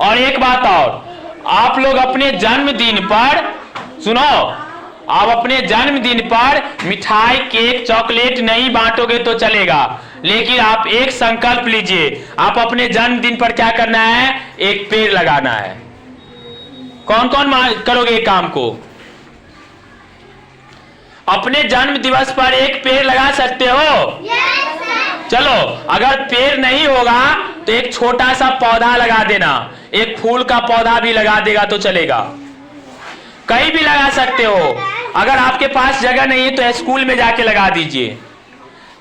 और एक बात और, आप लोग अपने जन्मदिन पर सुनो, आप अपने जन्मदिन पर मिठाई, केक, चॉकलेट नहीं बांटोगे तो चलेगा, लेकिन आप एक संकल्प लीजिए, आप अपने जन्मदिन पर क्या करना है? एक पेड़ लगाना है। कौन कौन करोगे एक काम को? अपने जन्म दिवस पर एक पेड़ लगा सकते हो? चलो, अगर पेड़ नहीं होगा तो एक छोटा सा पौधा लगा देना, एक फूल का पौधा भी लगा देगा तो चलेगा। कहीं भी लगा सकते हो। अगर आपके पास जगह नहीं है तो स्कूल में जाके लगा दीजिए,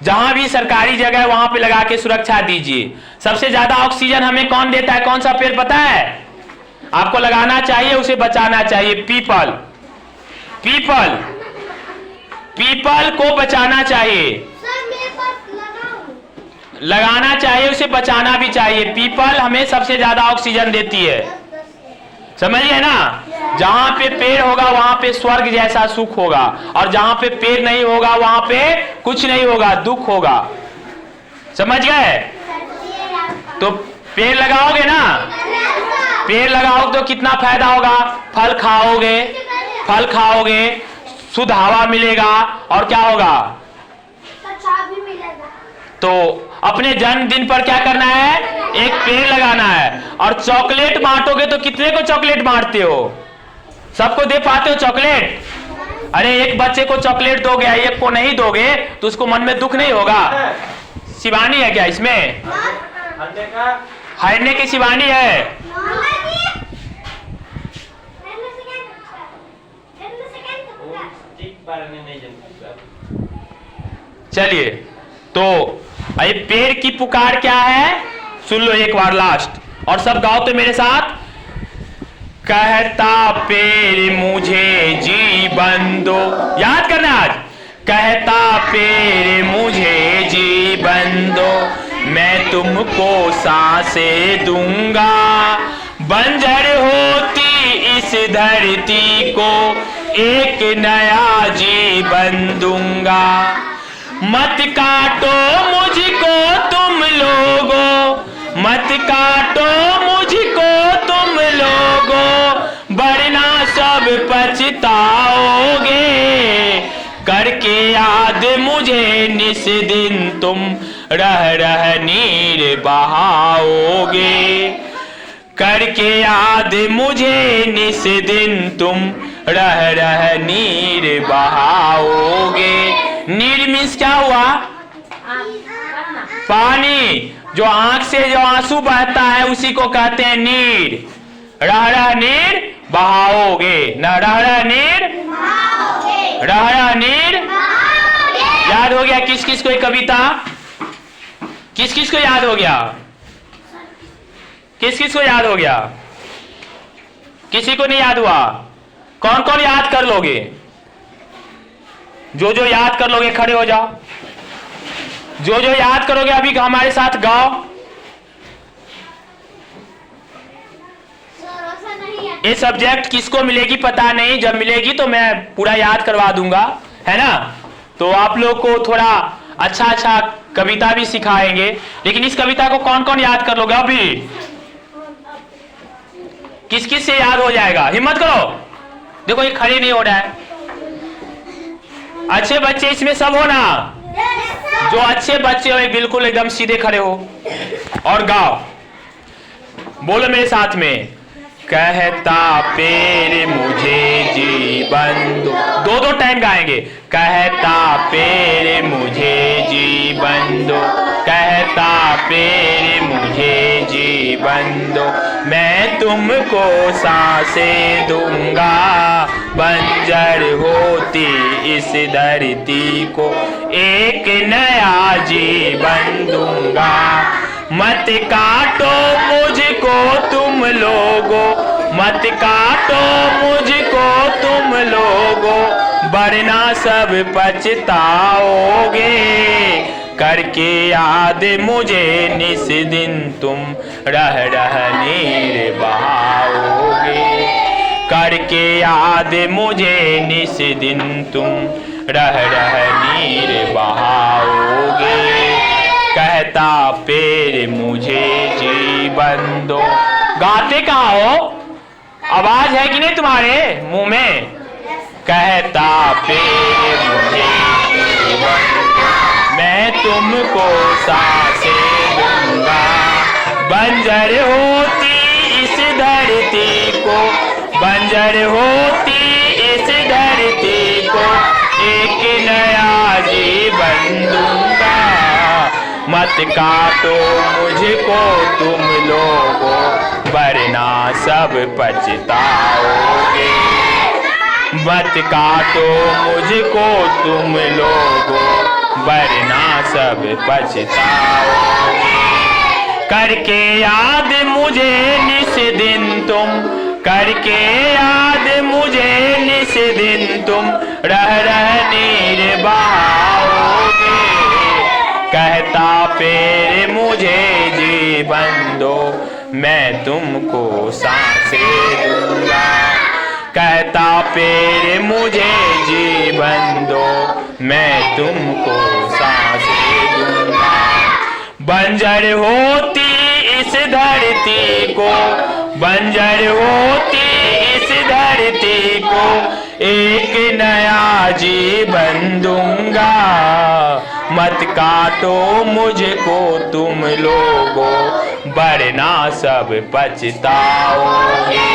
जहां भी सरकारी जगह है वहां पे लगा के सुरक्षा दीजिए। सबसे ज्यादा ऑक्सीजन हमें कौन देता है? कौन सा पेड़ पता है? आपको लगाना चाहिए, उसे बचाना चाहिए। पीपल, पीपल, पीपल को बचाना चाहिए, लगाना चाहिए, उसे बचाना भी चाहिए। पीपल हमें सबसे ज्यादा ऑक्सीजन देती है, समझिए ना। जहां पे पेड़ होगा वहां पे स्वर्ग जैसा सुख होगा, और जहां पे पेड़ नहीं होगा वहां पे कुछ नहीं होगा, दुख होगा। समझ गए? तो पेड़ लगाओगे ना, पेड़ लगाओगे तो कितना फायदा होगा? फल खाओगे, फल खाओगे, शुद्ध हवा मिलेगा, और क्या होगा? तो अपने जन्मदिन पर क्या करना है? एक पेड़ लगाना है। और चॉकलेट बांटोगे तो कितने को चॉकलेट बांटते हो? सबको दे पाते हो चॉकलेट? अरे एक बच्चे को चॉकलेट दोगे, एक को नहीं दोगे तो उसको मन में दुख नहीं होगा? शिवानी है क्या इसमें? हरने की शिवानी है। चलिए, तो ये पेड़ की पुकार क्या है? सुन लो एक बार लास्ट, और सब गाओ तो मेरे साथ। कहता पेड़ मुझे जीवन दो, याद करना आज। कहता पेड़ मुझे जीवन दो, मैं तुमको सांसें दूंगा, बंजर होती इस धरती को एक नया जीवन दूंगा। मत काटो मुझको तुम लोगों, मत काटो मुझको तुम लोगों, वरना सब पछताओगे, करके याद मुझे निस दिन तुम रह रह नीर बहाओगे, करके याद मुझे निस दिन तुम रह रह नीर बहाओगे। नीर मीन्स क्या हुआ? पानी। जो आंख से जो आंसू बहता है उसी को कहते हैं नीर। रह रह नीर बहाओगे, न रह रह नीर, रह रह नीर। याद हो गया किस किस को ये कविता? किस किस को याद हो गया? किस किस को याद हो गया? किसी को नहीं याद हुआ? कौन कौन याद कर लोगे? जो जो याद कर लोगे खड़े हो जाओ। जो जो याद करोगे अभी हमारे साथ गाओ। ये सब्जेक्ट किसको मिलेगी पता नहीं, जब मिलेगी तो मैं पूरा याद करवा दूंगा, है ना। तो आप लोग को थोड़ा अच्छा अच्छा कविता भी सिखाएंगे, लेकिन इस कविता को कौन कौन याद कर लोगे? अभी किस किस से याद हो जाएगा? हिम्मत करो। देखो ये खड़े नहीं हो रहा है। अच्छे बच्चे इसमें सब हो ना? जो अच्छे बच्चे हो बिल्कुल एकदम सीधे खड़े हो और गाओ। बोलो मेरे साथ में। कहता पेड़ मुझे जीवन दो, दो दो टाइम गाएंगे। कहता पेड़ मुझे जीवन दो, कहता पेड़ मुझे जीवन दो, मैं तुमको सांसें दूंगा, बंजर होती इस धरती को एक नया जीवन दूंगा। मत काटो मुझको तुम लोगों, मत काटो मुझको तुम लोगों, वरना सब पछताओगे, करके याद मुझे निस दिन तुम रह रह नीर बहाओगे, करके याद मुझे निस दिन तुम रह रह नीर बहाओगे। कहता पेड़ मुझे जीवन दो। गाते कहाँ हो? आवाज है कि नहीं तुम्हारे मुंह में? कहता पेड़ मुझे जीवन दो, मैं तुमको सांसें दूंगा। बंजर होती इस धरती को, बंजर होती इस धरती को, एक नया जीवन दूंगा। मत काटो मुझको तुम लोगों, वरना सब पछताओगे। मत काटो मुझको तुम लोगों, वरना सब पछताओगे। करके याद मुझे निस दिन तुम, करके याद मुझे निस दिन तुम, रह नीर बहाओगे। कहता पेड़ मुझे जीवन दो, मैं तुमको सांसें दूंगा। कहता पेड़ मुझे जीवन दो, मैं तुमको सांसें दूंगा। बंजर होती इस धरती को, बंजर होती इस धरती को, एक नया जीवन दूंगा। मत काटो मुझको तुम लोगों, वरना सब पछताओगे।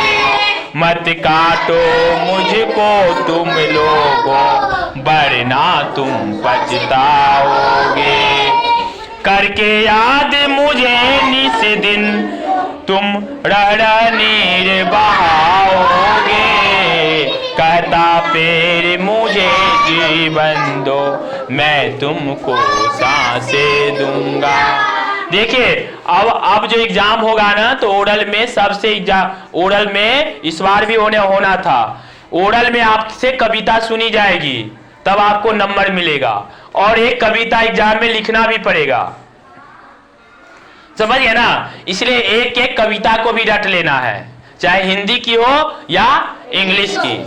मत काटो मुझको तुम लोगों, वरना तुम पछताओगे। करके याद मुझे निस दिन तुम, रह नीर बहाओगे। कहता पेड़ मुझे जीवन दो, मैं तुमको सांसें दूंगा। देखिए अब जो एग्जाम होगा ना, तो ओरल में सबसे ओरल में इस बार भी होना था। ओरल में आपसे कविता सुनी जाएगी, तब आपको नंबर मिलेगा, और एक कविता एग्जाम में लिखना भी पड़ेगा, समझ गए ना? इसलिए एक एक कविता को भी रट लेना है, चाहे हिंदी की हो या इंग्लिश की,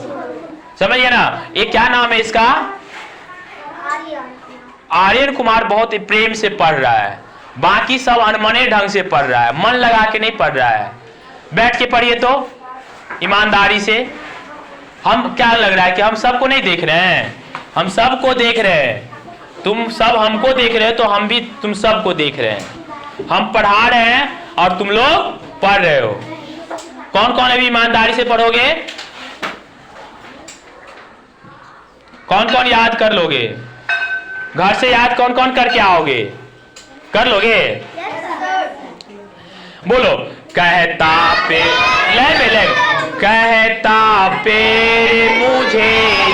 समझ गए ना? ये क्या नाम है इसका? आर्यन कुमार बहुत प्रेम से पढ़ रहा है, बाकी सब अनमने ढंग से पढ़ रहा है, मन लगा के नहीं पढ़ रहा है। बैठ के पढ़िए तो ईमानदारी से। हम क्या लग रहा है कि हम सबको नहीं देख रहे हैं? हम सबको देख रहे हैं। तुम सब हमको देख रहे हो, तो हम भी तुम सबको देख रहे हैं। हम पढ़ा रहे हैं और तुम लोग पढ़ रहे हो। कौन कौन अभी ईमानदारी से पढ़ोगे? कौन कौन याद कर लोगे? घर से याद कौन कौन करके आओगे? कर लोगे? बोलो। कहता कहता पेड़ मुझे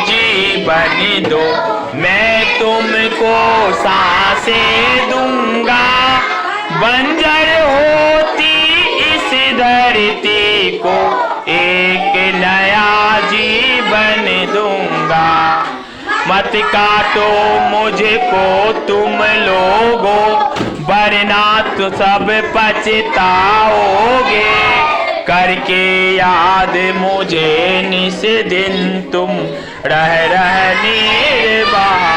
जीवन दो, मैं तुमको सांसें दूंगा। बंजर होती इस धरती को, एक नया जीवन दूंगा। मत काटो मुझको तुम लोगों, वरना तो सब पछताओगे। करके याद मुझे निस दिन तुम, रह नीर बहा